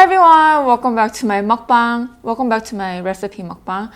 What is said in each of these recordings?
Hi everyone, welcome back to my mukbang. Welcome back to my recipe mukbang.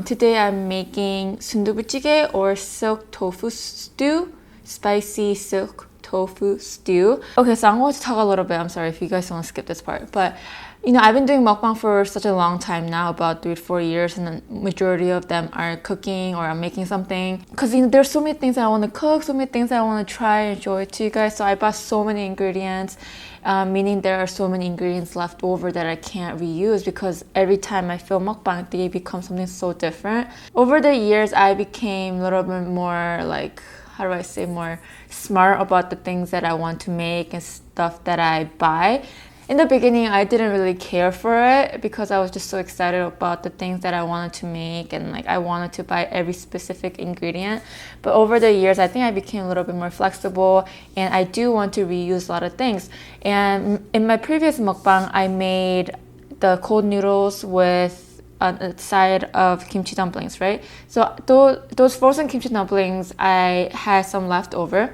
Today I'm making 순두부찌개 or silk tofu stew, spicy silk tofu stew. Okay, so I'm going to talk a little bit. I'm sorry if you guys want to skip this part, but I've been doing mukbang for such a long time now, about 3 to 4 years, and the majority of them are cooking or I'm making something. Because there's so many things that I want to cook, so many things that I want to try and show it to you guys. So I bought so many ingredients, meaning there are so many ingredients left over that I can't reuse because every time I film mukbang, they become something so different. Over the years, I became a little bit more like, how do I say, more smart about the things that I want to make and stuff that I buy. In the beginning, I didn't really care for it because I was just so excited about the things that I wanted to make and like I wanted to buy every specific ingredient. But over the years, I think I became a little bit more flexible and I do want to reuse a lot of things. And in my previous mukbang, I made the cold noodles with a side of kimchi dumplings, right? So those frozen kimchi dumplings, I had some left over.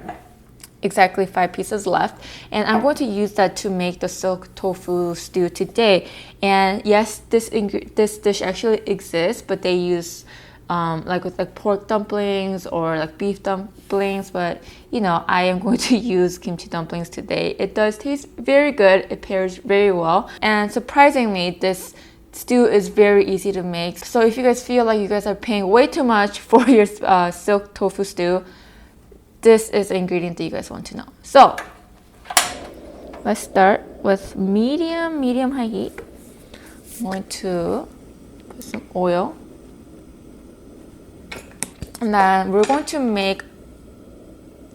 Exactly 5 pieces left, and I'm going to use that to make the silk tofu stew today. And yes, this dish actually exists, but they use with pork dumplings or like beef dumplings, but I am going to use kimchi dumplings today. It does taste very good, it pairs very well, and surprisingly this stew is very easy to make. So if you guys feel like you guys are paying way too much for your silk tofu stew, this is an ingredient that you guys want to know. So let's start with medium high heat. I'm going to put some oil. And then we're going to make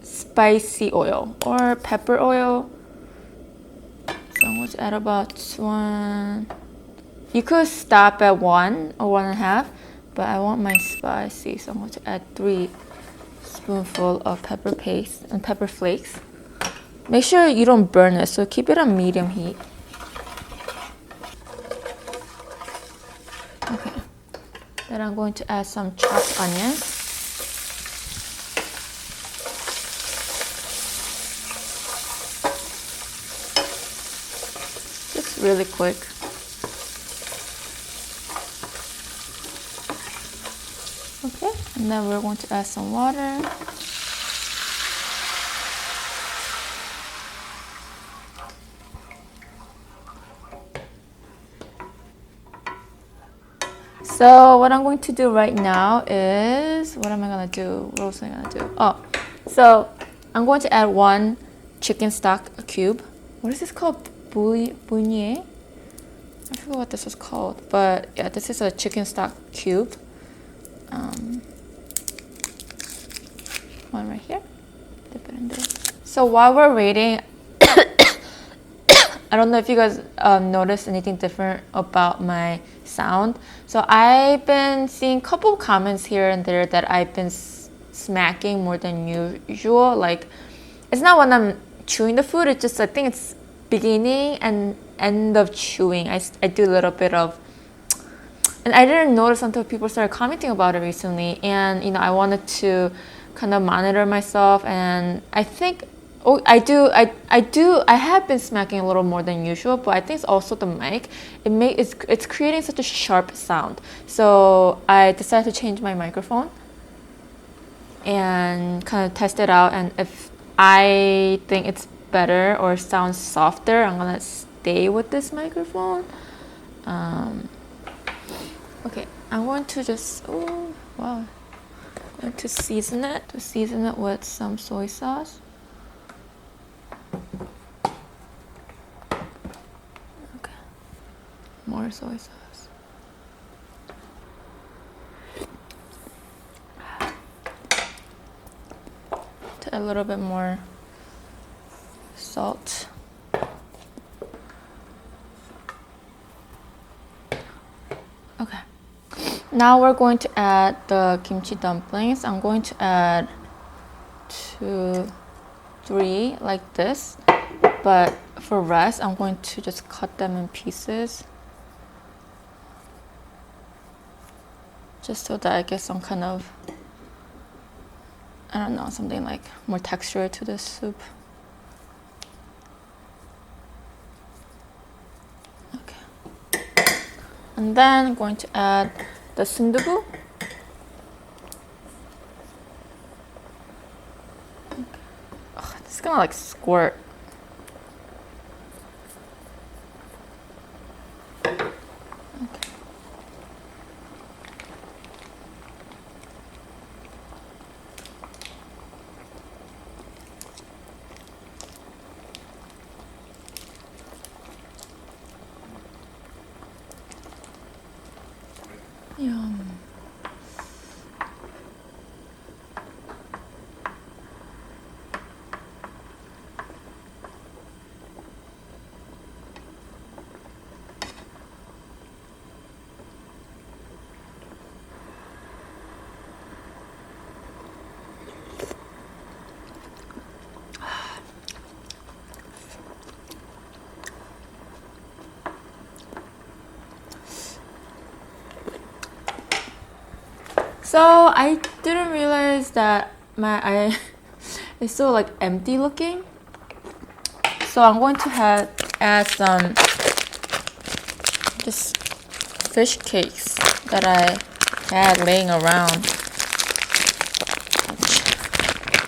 spicy oil or pepper oil. So I'm going to add about 1. You could stop at 1 or 1.5, but I want my spicy, so I'm going to add 3 spoonful of pepper paste and pepper flakes. Make sure you don't burn it, so keep it on medium heat. Okay. Then I'm going to add some chopped onions. Just really quick. Okay, and then we're going to add some water. So what I'm going to do right now is, what am I gonna do? What else am I gonna do? Oh, so I'm going to add 1 chicken stock cube. What is this called? Beignet? I forget what this is called, but yeah, this is a chicken stock cube. 1 right here. Dip it in there. So while we're waiting, I don't know if you guys noticed anything different about my sound. So I've been seeing a couple of comments here and there that I've been smacking more than usual. Like, it's not when I'm chewing the food, it's just, I think it's beginning and end of chewing. I do a little bit of, and I didn't notice until people started commenting about it recently. And I wanted to kind of monitor myself, and I think I have been smacking a little more than usual, but I think it's also the mic. It's creating such a sharp sound. So I decided to change my microphone and kind of test it out, and if I think it's better or sounds softer, I'm gonna stay with this microphone. Okay, I'm going to just, oh wow, I'm going to season it with some soy sauce. Okay, more soy sauce. A little bit more salt. Okay. Now we're going to add the kimchi dumplings. I'm going to add 2, 3 like this, but for rest, I'm going to just cut them in pieces, just so that I get some kind of, I don't know, something like more texture to the soup. And then I'm going to add the sundubu. Oh, this is gonna like squirt. Yum. So I didn't realize that my eye is so like empty looking. So I'm going to add some just fish cakes that I had laying around.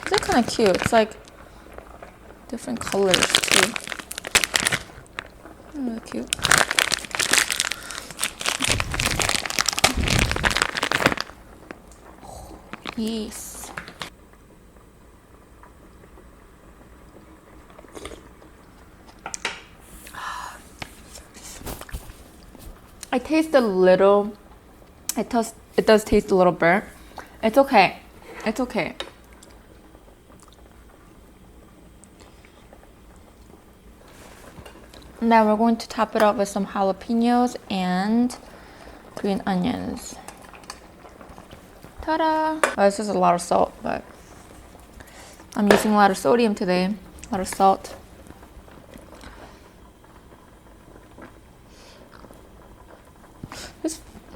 They're kind of cute. It's like different colors too. Really cute. Yes. I taste a little. It does taste a little burnt. It's okay. It's okay. Now we're going to top it up with some jalapenos and green onions. Ta-da! Oh, this is a lot of salt, but I'm using a lot of sodium today. A lot of salt.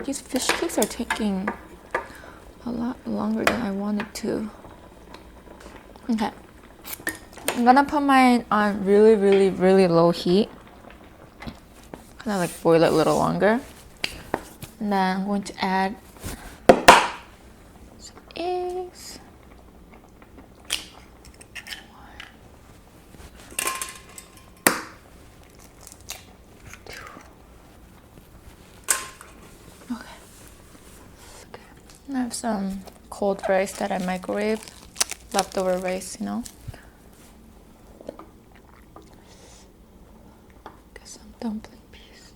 These fish cakes are taking a lot longer than I wanted to. Okay. I'm gonna put mine on really, really, really low heat. Kind of like boil it a little longer. And then I'm going to add some eggs. Okay. I have some cold rice that I microwaved. Leftover rice, you know. Get some dumpling piece.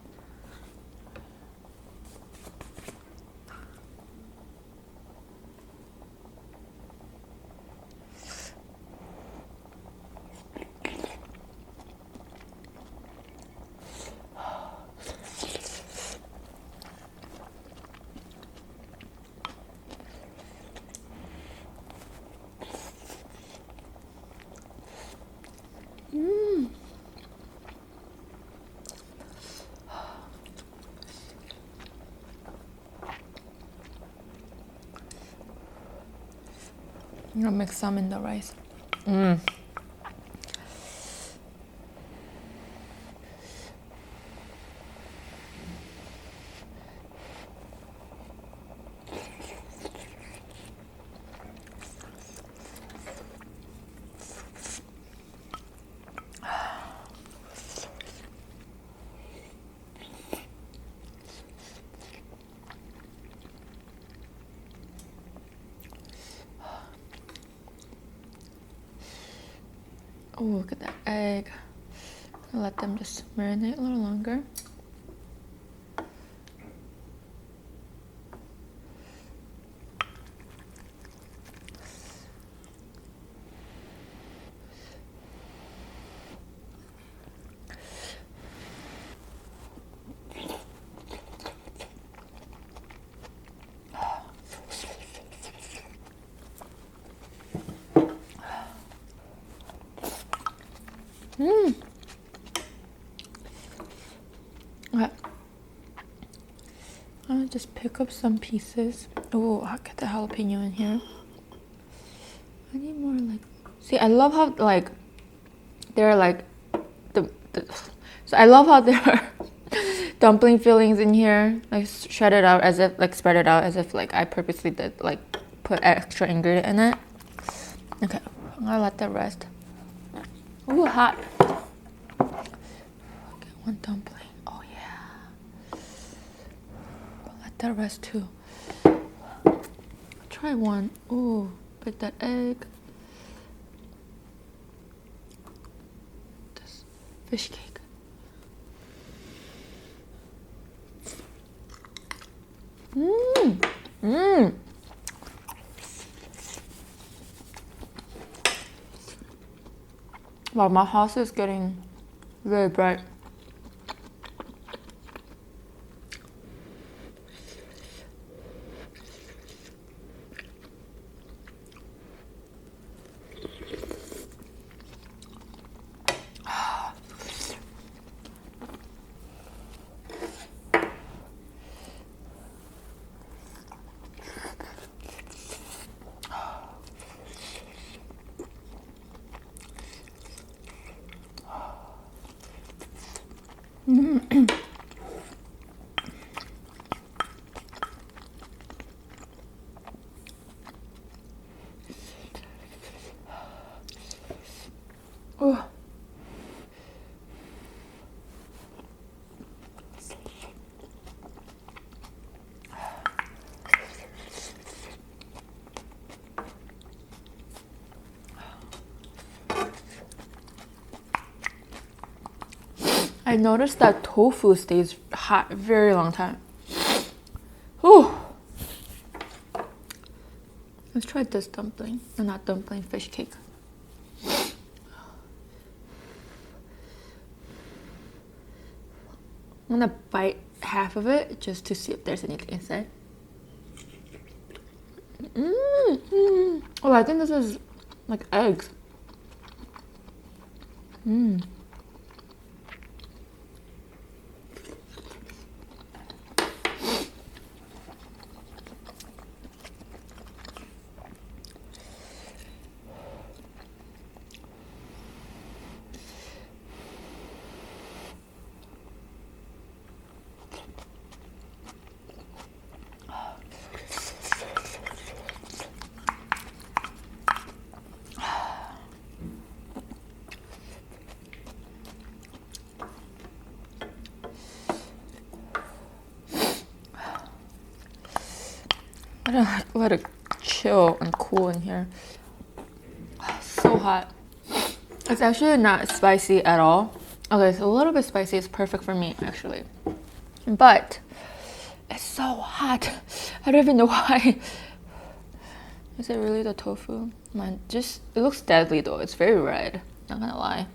I'm gonna mix some in the rice. Oh, look at that egg. I'll let them just marinate a little longer. Okay. I'll just pick up some pieces. Oh, I'll get the jalapeno in here. I need more like. See, I love how like they're like the. So I love how they're dumpling fillings in here, like spread it out as if like I purposely did, like put extra ingredient in it. Okay, I'm gonna let that rest. Ooh, hot. Okay, one dumpling. Oh yeah. Let that rest too. Try one. Ooh, with that egg. This fish cake. Wow, my house is getting very bright. Oh. I noticed that tofu stays hot a very long time. Whew. Let's try this dumpling. Not dumpling, fish cake. I'm gonna bite half of it just to see if there's anything inside. Oh, I think this is like eggs. Let it chill and cool in here. So hot. It's actually not spicy at all. Okay, it's a little bit spicy. It's perfect for me, actually. But it's so hot. I don't even know why. Is it really the tofu? Man, it looks deadly though. It's very red. Not gonna lie.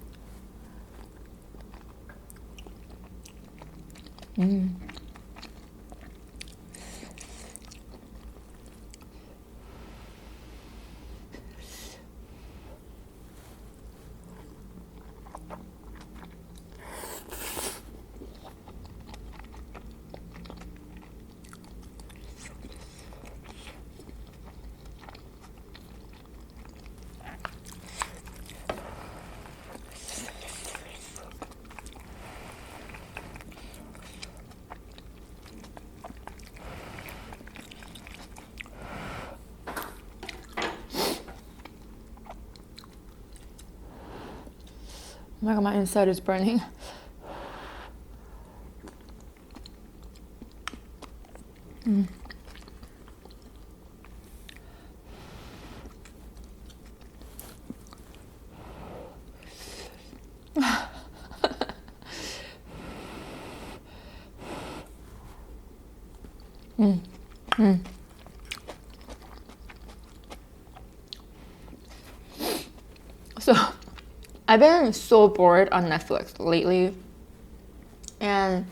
Oh my god, my inside is burning. So I've been so bored on Netflix lately, and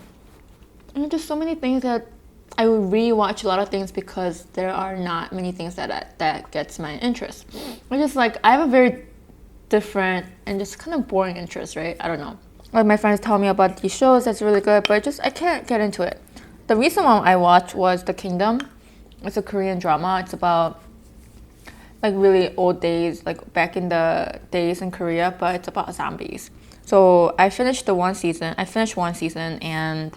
just so many things that I would rewatch a lot of things because there are not many things that gets my interest. I just like, I have a very different and just kind of boring interest, right? I don't know. Like my friends tell me about these shows that's really good, but I can't get into it. The recent one I watched was The Kingdom. It's a Korean drama. It's about like really old days, like back in the days in Korea, but it's about zombies. So I finished one season, and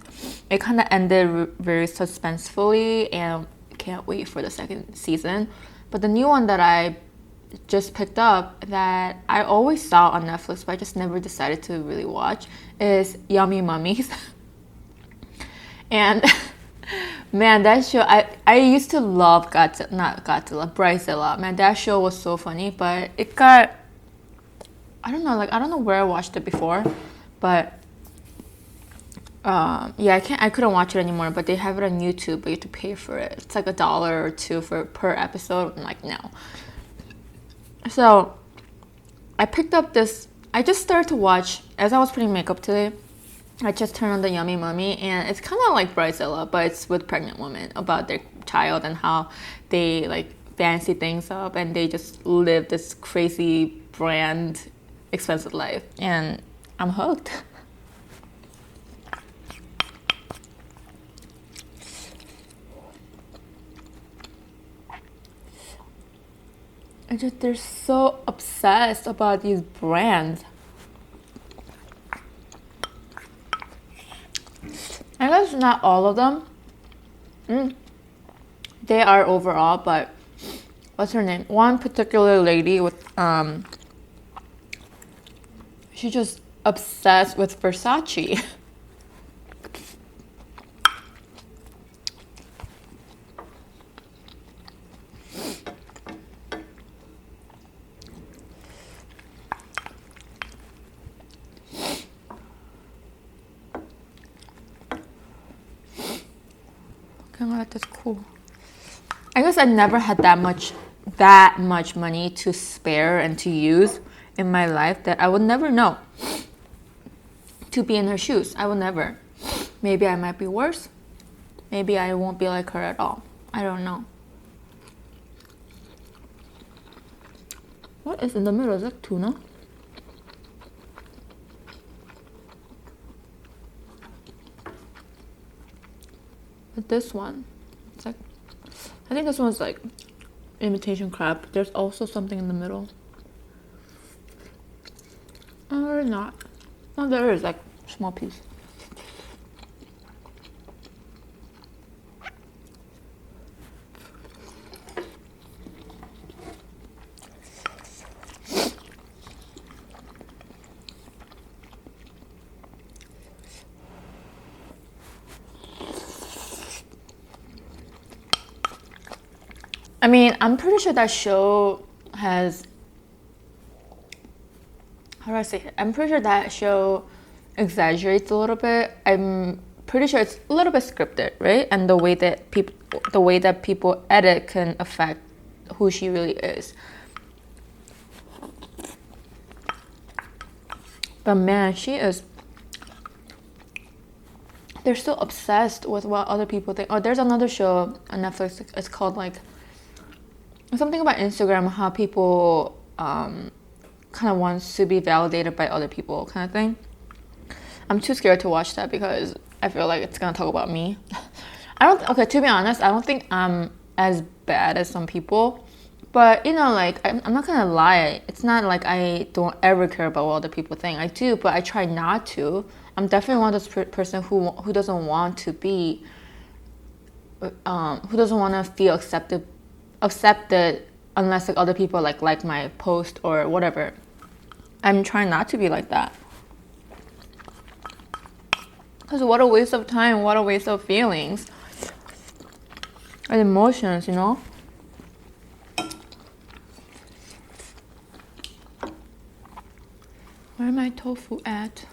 it kind of ended very suspensefully, and can't wait for the second season. But the new one that I just picked up that I always saw on Netflix, but I just never decided to really watch is Yummy Mummies. And man, that show, I used to love Bridezilla. Man, that show was so funny, but it got, I don't know where I watched it before, but yeah, I couldn't watch it anymore, but they have it on YouTube, but you have to pay for it. It's like $1 or $2 per episode. I'm like, no. So I picked up this, I just started to watch, as I was putting makeup today, I just turned on the Yummy Mummy, and it's kind of like Bridezilla, but it's with pregnant women, about their child and how they like fancy things up and they just live this crazy brand expensive life, and I'm hooked. They're so obsessed about these brands. I guess not all of them. They are overall, but what's her name? One particular lady with she's just obsessed with Versace. Oh, that's cool. I guess I never had that much money to spare and to use in my life that I would never know to be in her shoes. I would never. Maybe I might be worse. Maybe I won't be like her at all. I don't know. What is in the middle? Is that tuna? But this one, it's like, I think this one's like imitation crab. There's also something in the middle. Or not. No, there is like a small piece. I mean, I'm pretty sure that show has, how do I say it? I'm pretty sure that show exaggerates a little bit. I'm pretty sure it's a little bit scripted, right? And the way that people edit can affect who she really is. But man, they're so obsessed with what other people think. Oh, there's another show on Netflix. It's called like something about Instagram, how people kind of wants to be validated by other people kind of thing. I'm too scared to watch that because I feel like it's gonna talk about me. To be honest, I don't think I'm as bad as some people, but you know, like I'm not gonna lie, it's not like I don't ever care about what other people think. I do, but I try not to. I'm definitely one of those person who doesn't want to be who doesn't want to feel accepted unless like other people like my post or whatever. I'm trying not to be like that. Because what a waste of time, what a waste of feelings and emotions, you know? Where my tofu at?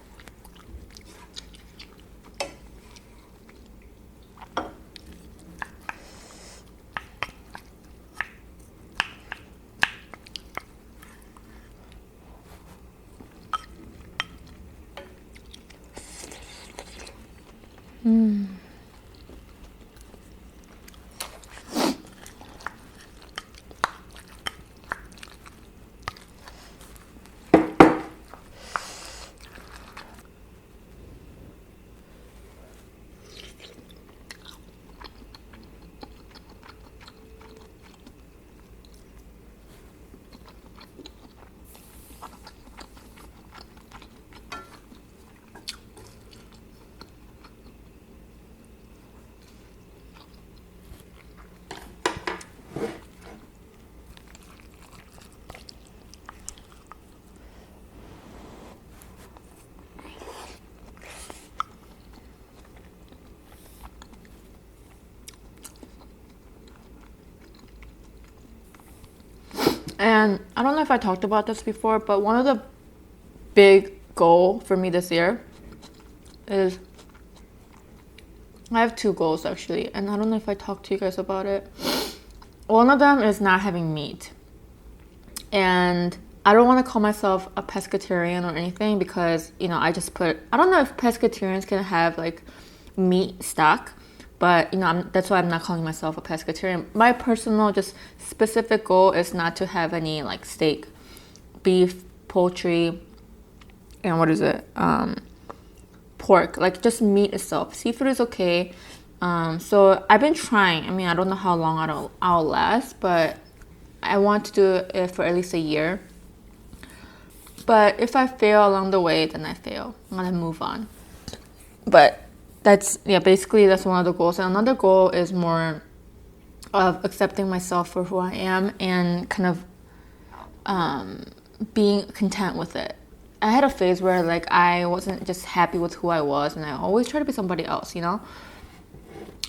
And I don't know if I talked about this before, but one of the big goal for me this year is, I have two goals actually, and I don't know if I talked to you guys about it. One of them is not having meat. And I don't want to call myself a pescatarian or anything because, you know, I don't know if pescatarians can have like meat stock, but, you know, that's why I'm not calling myself a pescatarian. My personal, just specific goal is not to have any like steak, beef, poultry, and what is it? Pork, like just meat itself. Seafood is okay. So I've been trying. I mean, I don't know how long I'll last, but I want to do it for at least a year. But if I fail along the way, then I fail. I'm gonna move on. But basically that's one of the goals. And another goal is more of accepting myself for who I am and kind of being content with it. I had a phase where like I wasn't just happy with who I was, and I always try to be somebody else, you know?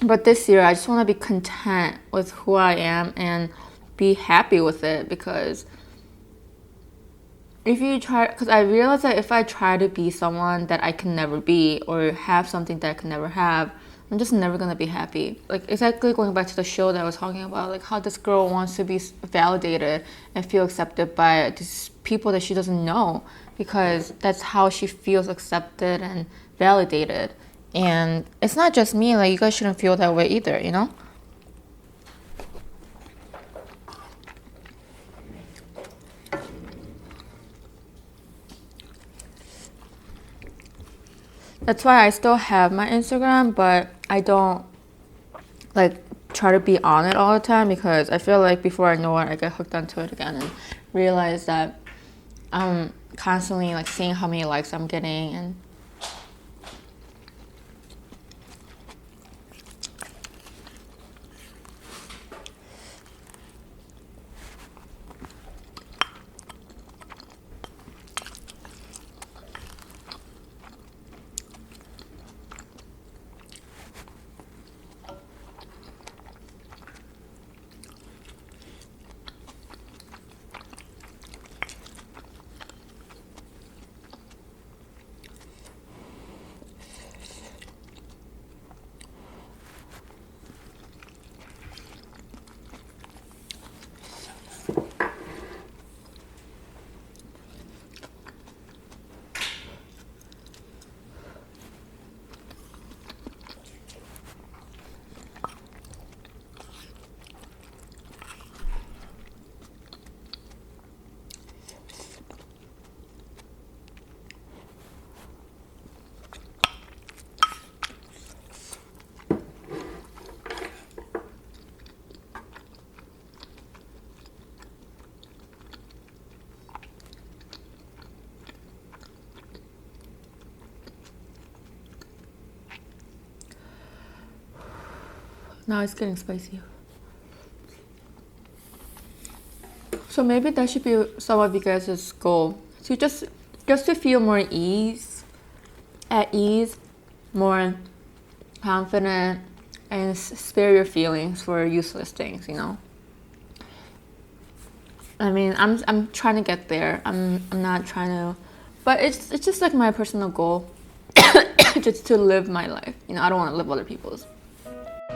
But this year I just want to be content with who I am and be happy with it, because I realize that if I try to be someone that I can never be or have something that I can never have, I'm just never gonna be happy. Like exactly going back to the show that I was talking about, like how this girl wants to be validated and feel accepted by these people that she doesn't know, because that's how she feels accepted and validated. And it's not just me, like you guys shouldn't feel that way either, you know? That's why I still have my Instagram, but I don't like try to be on it all the time, because I feel like before I know it, I get hooked onto it again and realize that I'm constantly like seeing how many likes I'm getting. And now it's getting spicy. So maybe that should be some of you guys' goal. To just to feel more at ease, more confident, and spare your feelings for useless things, you know? I mean, I'm trying to get there. I'm not trying to, but it's just like my personal goal, just to live my life. You know, I don't want to live other people's.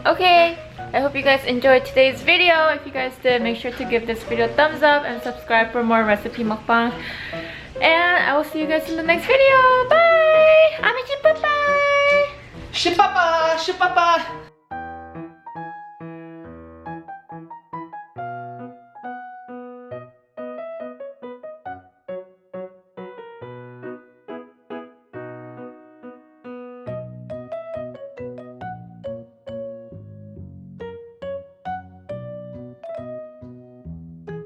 Okay, I hope you guys enjoyed today's video. If you guys did, make sure to give this video a thumbs up and subscribe for more recipe mukbang. And I will see you guys in the next video. Bye! Ami Shipapa! Shipapa! Shipapa!